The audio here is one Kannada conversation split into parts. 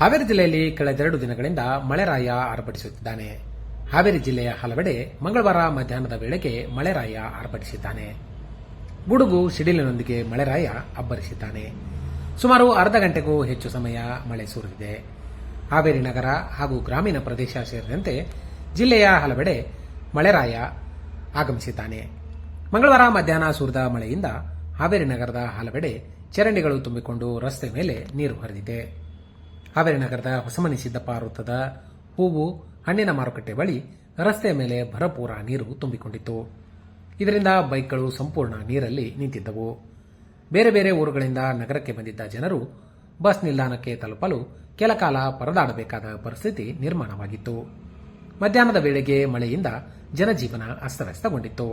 ಹಾವೇರಿ ಜಿಲ್ಲೆಯಲ್ಲಿ ಕಳೆದೆರಡು ದಿನಗಳಿಂದ ಮಳೆರಾಯ ಆರ್ಭಟಿಸುತ್ತಿದ್ದಾನೆ. ಹಾವೇರಿ ಜಿಲ್ಲೆಯ ಹಲವೆಡೆ ಮಂಗಳವಾರ ಮಧ್ಯಾಹ್ನದ ವೇಳೆಗೆ ಮಳೆರಾಯ ಆರ್ಭಟಿಸಿದ್ದಾನೆ. ಗುಡುಗು ಸಿಡಿಲಿನೊಂದಿಗೆ ಮಳೆರಾಯ ಅಬ್ಬರಿಸಿದ್ದಾನೆ. ಸುಮಾರು ಅರ್ಧ ಗಂಟೆಗೂ ಹೆಚ್ಚು ಸಮಯ ಮಳೆ ಸುರಿದಿದೆ. ಹಾವೇರಿ ನಗರ ಹಾಗೂ ಗ್ರಾಮೀಣ ಪ್ರದೇಶ ಸೇರಿದಂತೆ ಜಿಲ್ಲೆಯ ಹಲವೆಡೆ ಮಳೆರಾಯ ಆಗಮಿಸಿದ್ದಾನೆ. ಮಂಗಳವಾರ ಮಧ್ಯಾಹ್ನ ಸುರಿದ ಮಳೆಯಿಂದ ಹಾವೇರಿ ನಗರದ ಹಲವೆಡೆ ಚರಂಡಿಗಳು ತುಂಬಿಕೊಂಡು ರಸ್ತೆ ಮೇಲೆ ನೀರು ಹರಿದಿದೆ. ಹಾವೇರಿ ನಗರದ ಹೊಸಮನಿ ಸಿದ್ದಪ್ಪ ವೃತ್ತದ ಹೂವು ಹಣ್ಣಿನ ಮಾರುಕಟ್ಟೆ ಬಳಿ ರಸ್ತೆಯ ಮೇಲೆ ಭರಪೂರ ನೀರು ತುಂಬಿಕೊಂಡಿತ್ತು. ಇದರಿಂದ ಬೈಕ್ಗಳು ಸಂಪೂರ್ಣ ನೀರಲ್ಲಿ ನಿಂತಿದ್ದವು. ಬೇರೆ ಬೇರೆ ಊರುಗಳಿಂದ ನಗರಕ್ಕೆ ಬಂದಿದ್ದ ಜನರು ಬಸ್ ನಿಲ್ದಾಣಕ್ಕೆ ತಲುಪಲು ಕೆಲಕಾಲ ಪರದಾಡಬೇಕಾದ ಪರಿಸ್ಥಿತಿ ನಿರ್ಮಾಣವಾಗಿತ್ತು. ಮಧ್ಯಾಹ್ನದ ವೇಳೆಗೆ ಮಳೆಯಿಂದ ಜನಜೀವನ ಅಸ್ತವ್ಯಸ್ತಗೊಂಡಿತ್ತು.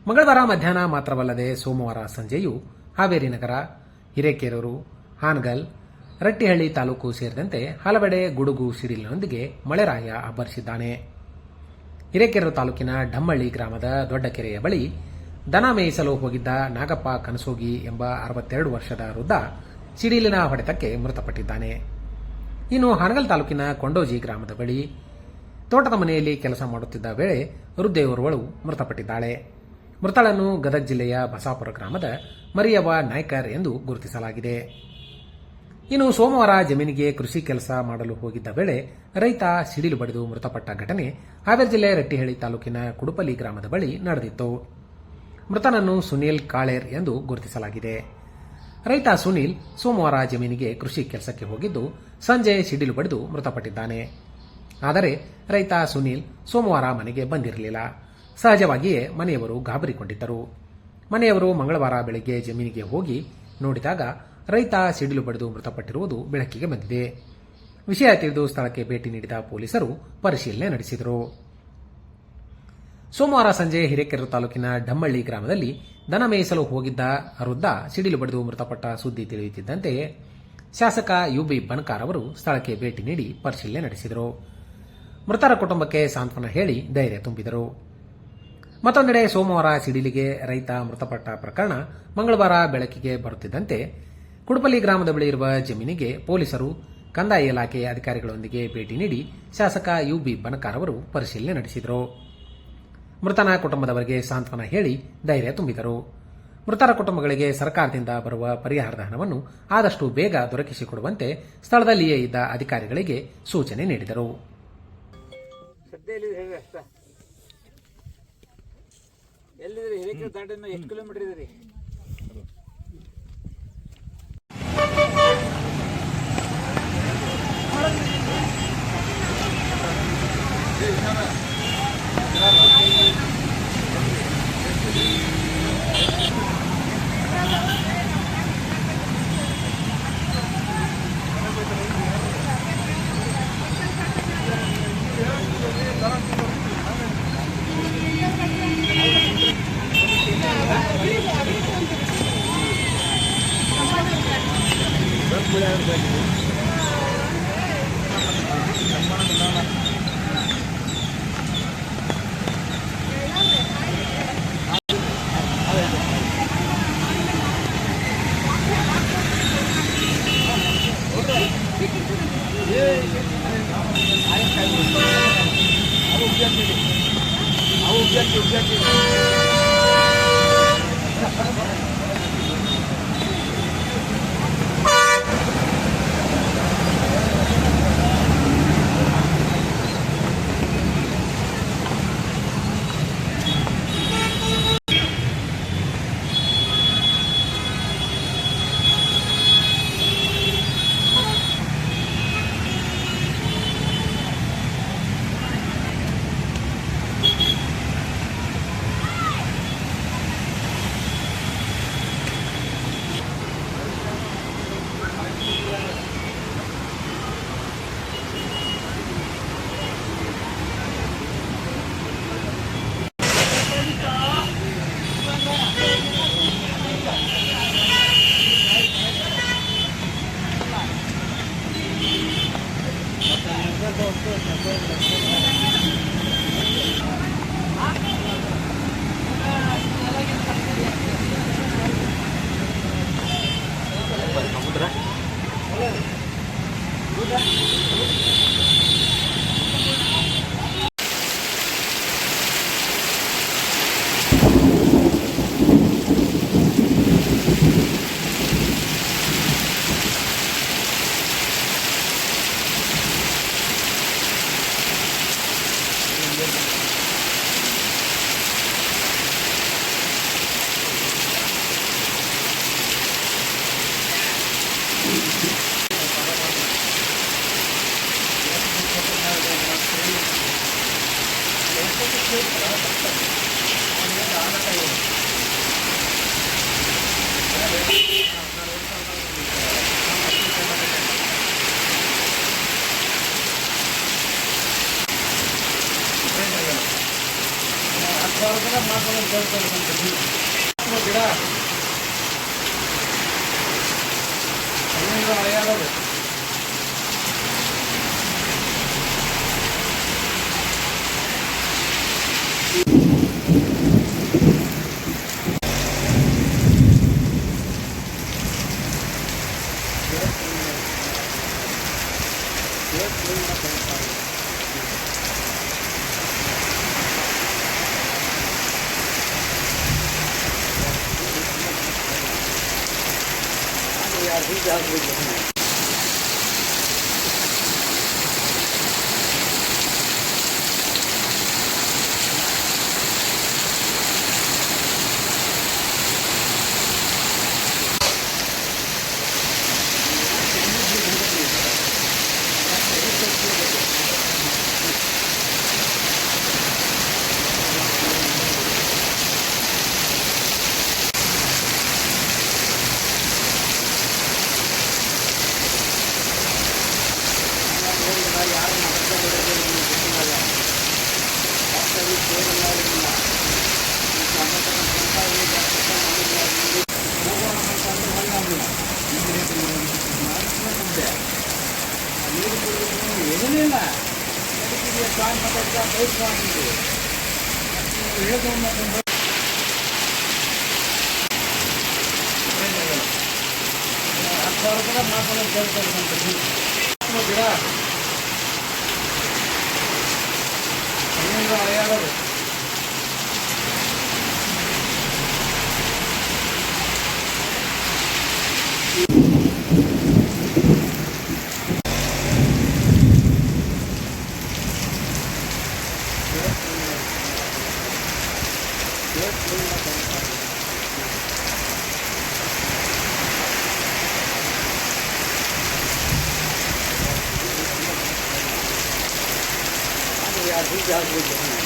ಮಂಗಳವಾರ ಮಧ್ಯಾಹ್ನ ಮಾತ್ರವಲ್ಲದೆ ಸೋಮವಾರ ಸಂಜೆಯೂ ಹಾವೇರಿ ನಗರ, ಹಿರೇಕೆರೂರು, ಹಾನಗಲ್, ರಟ್ಟಿಹಳ್ಳಿ ತಾಲೂಕು ಸೇರಿದಂತೆ ಹಲವೆಡೆ ಗುಡುಗು ಸಿಡಿಲಿನೊಂದಿಗೆ ಮಳೆರಾಯ ಅಬ್ಬರಿಸಿದ್ದಾನೆ. ಹಿರೇಕೆರೂರು ತಾಲೂಕಿನ ಢಮ್ಮಳ್ಳಿ ಗ್ರಾಮದ ದೊಡ್ಡ ಕೆರೆಯ ಬಳಿ ದನ ಮೇಯಿಸಲು ಹೋಗಿದ್ದ ನಾಗಪ್ಪ ಕನಸೋಗಿ ಎಂಬ 62 ವರ್ಷದ ವೃದ್ಧ ಸಿಡಿಲಿನ ಹೊಡೆತಕ್ಕೆ ಮೃತಪಟ್ಟಿದ್ದಾನೆ. ಇನ್ನು ಹಾನಗಲ್ ತಾಲೂಕಿನ ಕೊಂಡೋಜಿ ಗ್ರಾಮದ ಬಳಿ ತೋಟದ ಮನೆಯಲ್ಲಿ ಕೆಲಸ ಮಾಡುತ್ತಿದ್ದ ವೇಳೆ ವೃದ್ಧೆಯೋರ್ವಳು ಮೃತಪಟ್ಟಿದ್ದಾಳೆ. ಮೃತಳನ್ನು ಗದಗ ಜಿಲ್ಲೆಯ ಬಸಾಪುರ ಗ್ರಾಮದ ಮರಿಯವ್ವ ನಾಯ್ಕರ್ ಎಂದು ಗುರುತಿಸಲಾಗಿದೆ. ಇನ್ನು ಸೋಮವಾರ ಜಮೀನಿಗೆ ಕೃಷಿ ಕೆಲಸ ಮಾಡಲು ಹೋಗಿದ್ದ ವೇಳೆ ರೈತ ಸಿಡಿಲು ಬಡಿದು ಮೃತಪಟ್ಟ ಘಟನೆ ಹಾವೇರಿ ಜಿಲ್ಲೆ ರಟ್ಟಿಹಳ್ಳಿ ತಾಲೂಕಿನ ಕುಡುಪಲ್ಲಿ ಗ್ರಾಮದ ಬಳಿ ನಡೆದಿತ್ತು. ಮೃತನನ್ನು ಸುನೀಲ್ ಕಾಳೇರ್ ಎಂದು ಗುರುತಿಸಲಾಗಿದೆ. ರೈತ ಸುನೀಲ್ ಸೋಮವಾರ ಜಮೀನಿಗೆ ಕೃಷಿ ಕೆಲಸಕ್ಕೆ ಹೋಗಿದ್ದು ಸಂಜೆ ಸಿಡಿಲು ಬಡಿದು ಮೃತಪಟ್ಟಿದ್ದಾನೆ. ಆದರೆ ರೈತ ಸುನೀಲ್ ಸೋಮವಾರ ಮನೆಗೆ ಬಂದಿರಲಿಲ್ಲ. ಸಹಜವಾಗಿಯೇ ಮನೆಯವರು ಗಾಬರಿಗೊಂಡಿದ್ದರು. ಮನೆಯವರು ಮಂಗಳವಾರ ಬೆಳಗ್ಗೆ ಜಮೀನಿಗೆ ಹೋಗಿ ನೋಡಿದಾಗ ರೈತ ಸಿಡಿಲು ಬಡಿದು ಮೃತಪಟ್ಟಿರುವುದು ಬೆಳಕಿಗೆ ಬಂದಿದೆ. ವಿಷಯ ತಿಳಿದು ಸ್ಥಳಕ್ಕೆ ಭೇಟಿ ನೀಡಿದ ಪೊಲೀಸರು ಪರಿಶೀಲನೆ ನಡೆಸಿದರು. ಸೋಮವಾರ ಸಂಜೆ ಹಿರೇಕೆರೂರು ತಾಲೂಕಿನ ಢಮ್ಮಳ್ಳಿ ಗ್ರಾಮದಲ್ಲಿ ದನ ಮೇಯಿಸಲು ಹೋಗಿದ್ದ ವೃದ್ಧ ಸಿಡಿಲು ಬಡಿದು ಮೃತಪಟ್ಟ ಸುದ್ದಿ ತಿಳಿಯುತ್ತಿದ್ದಂತೆಯೇ ಶಾಸಕ ಯುಬಿ ಬಣಕಾರ್ ಅವರು ಸ್ಥಳಕ್ಕೆ ಭೇಟಿ ನೀಡಿ ಪರಿಶೀಲನೆ ನಡೆಸಿದರು. ಮೃತರ ಕುಟುಂಬಕ್ಕೆ ಸಾಂತ್ವನ ಹೇಳಿ ಧೈರ್ಯ ತುಂಬಿದರು. ಮತ್ತೊಂದೆಡೆ ಸೋಮವಾರ ಸಿಡಿಲಿಗೆ ರೈತ ಮೃತಪಟ್ಟ ಪ್ರಕರಣ ಮಂಗಳವಾರ ಬೆಳಕಿಗೆ ಬರುತ್ತಿದ್ದಂತೆ ಕುಡುಪಲ್ಲಿ ಗ್ರಾಮದ ಬಳಿ ಇರುವ ಜಮೀನಿಗೆ ಪೊಲೀಸರು, ಕಂದಾಯ ಇಲಾಖೆಯ ಅಧಿಕಾರಿಗಳೊಂದಿಗೆ ಭೇಟಿ ನೀಡಿ ಶಾಸಕ ಯುಬಿ ಬಣಕಾರ್ ಅವರು ಪರಿಶೀಲನೆ ನಡೆಸಿದರು. ಮೃತನ ಕುಟುಂಬದವರಿಗೆ ಸಾಂತ್ವನ ಹೇಳಿ ಧೈರ್ಯ ತುಂಬಿದರು. ಮೃತರ ಕುಟುಂಬಗಳಿಗೆ ಸರ್ಕಾರದಿಂದ ಬರುವ ಪರಿಹಾರದ ಹಣವನ್ನು ಆದಷ್ಟು ಬೇಗ ದೊರಕಿಸಿಕೊಡುವಂತೆ ಸ್ಥಳದಲ್ಲಿಯೇ ಇದ್ದ ಅಧಿಕಾರಿಗಳಿಗೆ ಸೂಚನೆ ನೀಡಿದರು. ಎಲ್ಲಿದ್ರಿ? ಹಿರೇಕೆರೂರು ದಾಟಿನ ಎಷ್ಟು ಕಿಲೋಮೀಟರ್ ಇದ್ರಿ? ಗಿಡ ಹಳೆಯಾಗದು ಏನಿಲ್ಲ ಸ್ವಾಮಿ ಗಿಡ ಹಳೆಯಾಗದು ಜಾಸ್ತಿ